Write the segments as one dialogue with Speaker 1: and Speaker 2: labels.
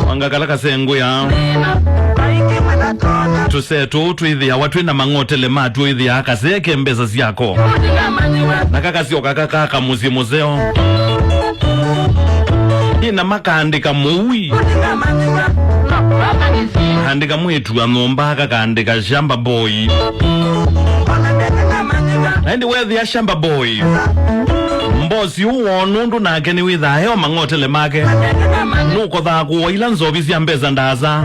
Speaker 1: Wangakala kasengu ya tusetu tuithia watu na mangotele matu ithia kaseke mbeza ziyako nakakasio kakaka muzeo ina makandika muwi handika mwitu anomba kakandika shamba boy Endi wethi ya shamba boy mbozi uwonundu nake ni witha heo mangotele make nuko thakuwa ila nzovi cia mbeza ndaza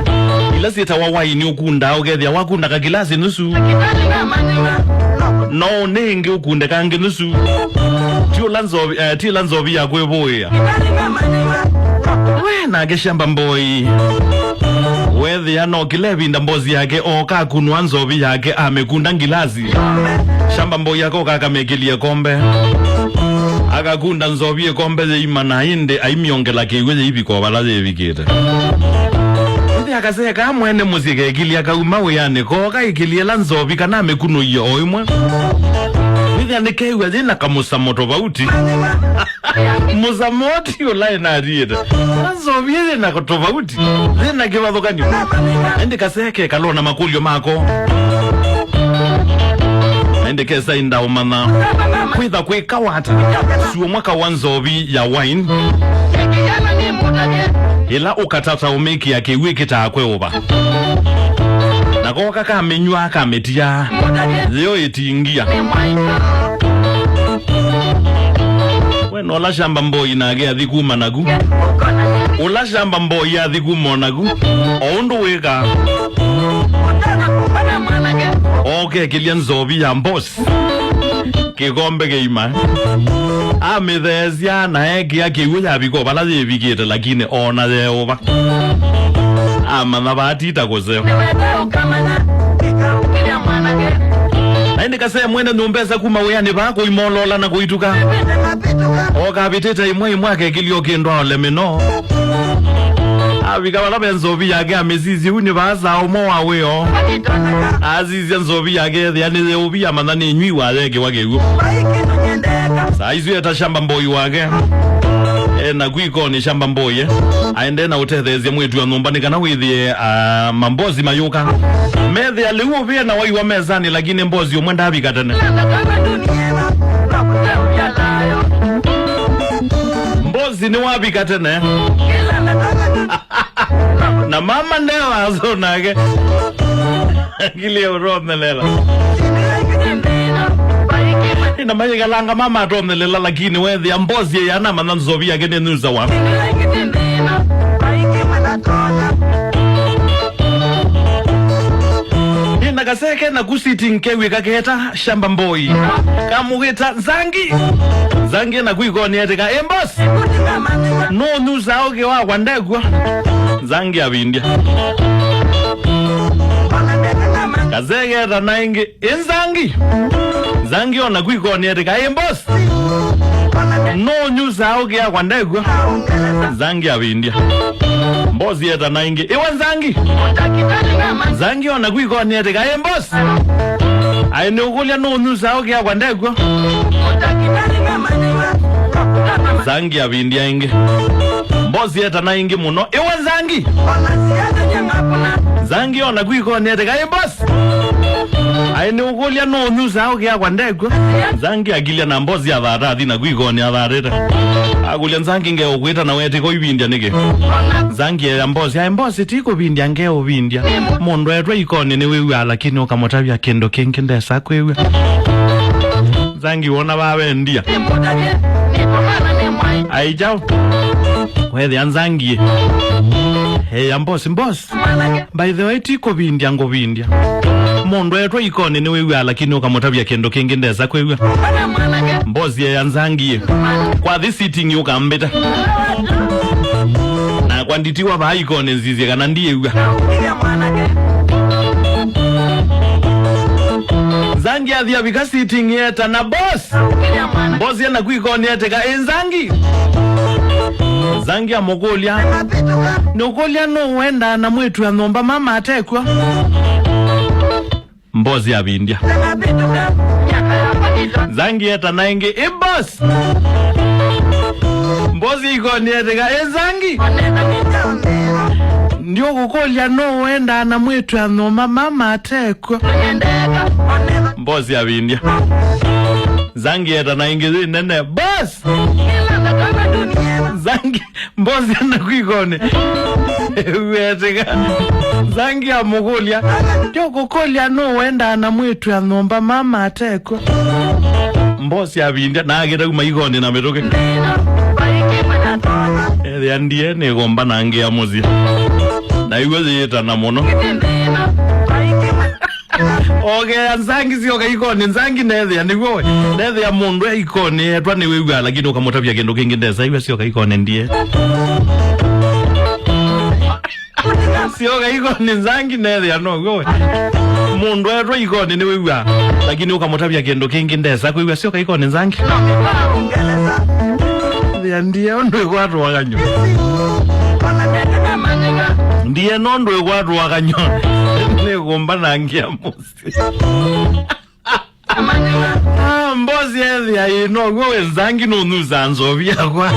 Speaker 1: ila sita wawaini ukunda ugethia wakunda kakilasi nusu no ningi ukunde kangi nusu tila nzovi ya kwevoya we nake shamba boy wethi ya no kilevinda mbozi yake o kakunwa nzovi yake amekunda ngilasi shamba boy yako kakamekilie kombe akakunda nzovi kombe ze imana inde aimiongela kiwe ze ibiko balaze ebikete ndi akaseka amwene muzike ekilia kauma weyane ko kaikilie la nzovi kana mekuno yo oimwe ndi anekewe zina kamusa moto bauti muzamoti online arieta nzovi zina kotobauti zina kibadokani ndi kaseke kalona makulyo mako Ende kesa inda umana kwitha kwikawata suo mwaka wa nzovi ya wine ila ukatata umiki ya kiwiki taakwe uba nakoka kamenywa kametia leo itingia weno la shamba mboi nage athikuma nagu ula shamba mboi athikuma nagu oundu wika Okay, kilia nzovi ya mbos kikombe keima amithezia na eki ya kiwe ya biko bala zebikete lakini ona zeoba amana batita kozeo Naindi kase mwene numbeza kuma weyani bako imolola na kuituka Oka biteta imwe mwake kilio kindwa olemino Abika bala nzovi yake amezizi huni baza omo waweo Azizi nzovi yake yani obi amana nywi wake wagego Saizu ya shamba mboi wake na gwiko ni shamba mboye aende na utetheze mwetu ya numbani kana withie mambozi mayuka methi aliuo vya na waiwa mezani lakini mbozi umwenda habi katane mbozi ni wabi katane na mama newa azo nage kili urome lela ina maji galanga mama atome lela lakini wethi ya mbozi ya nama na nzovi ya gene nuza wa ina kaseke na kusiti nkewi kaketa shamba mboi kamugita Nzangi na kuikoni etika embos no nuza oge wa wandegwa Nzangi ya vindia kazege ranaingi Nzangi ona kuikoni etika embos no nuza oge wa wandegwa Nzangi ya vindia mbozi eta naingi iwa Nzangi ona kuikoni etika embos aine ukulia no nuza oge wa wandegwa Nzangi ya vindia ingi mbozi eta naingi muno iwa Nzangi ona kuikoni etika embos aine ukulia no nuza oge wa wandegwa Nzangi agilia na mbozi ya dharathi na kuikoni ya dhareta Agulia Nzangi nge ukwita na wete ko ibindia nige Nzangi ya mbozi tiko bindia nge ubindia Mondo etwa ikoni ni wewe lakini ukamotabia kendo kengende sako wewe Nzangi wona bawe ndia Aijao Wethi ya Nzangi Hey ya mbozi By the way tiko bindia ngo bindia Mondo etwa ikoni ni wewe lakini ukamotabia kendo kengende sako wewe mbozi ya Nzangi kwa this sitting yuka mbeta na kwa nditiwa ba icon nzizi kana ndiye Nzangi athia bika sitting yeta na boss mbozi na kuikoni yeteka Nzangi Nzangi amogolia nogolia no wenda na mwetu ya nomba mama atekwa mbozi ya bindia Nzangi eta naingi boss mbozi ikoni etika Nzangi ndio kukolya no wenda na mwetu anoma mama atekwa mbozi abindia Nzangi eta na ingizi nene boss Nzangi mbozi ana kwikone wetega Nzangi amukolya ndio kukolya no wenda na mwetu anomba mama atekwa mbozi abindia na agera kuma ikone na metoke ndiye ne gomba nange ya muzi na iwe zeta na mono okay Nzangi sio kaikone Nzangi nethe ni wewe nethe ya mundu ya ikone etwa ni wewe lakini ukamutavya kendo kingi ndeza iwe sio kaikone ndiye sio kaikone Nzangi nethe ya no wewe mundu etwa ikone ni wewe lakini ukamutavya kendo kingi ndeza kwa iwe sio kaikone Nzangi ndiye ndo kwatu wakanyo ndiye nondo kwatu wakanyo ne gomba nangia musi mbozi ethi ya ino wewe Nzangi no nuza nzovia kwa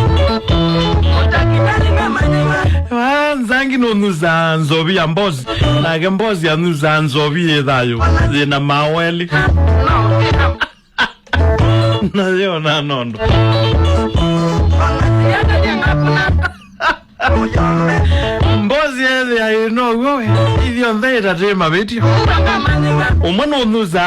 Speaker 1: Nzangi no nuza nzovia mbozi nage mbozi ya nuza nzovia thayo zina maweli na yo na nondo mbozi ya ino wewe idyo ndeta tema betio umwana unuza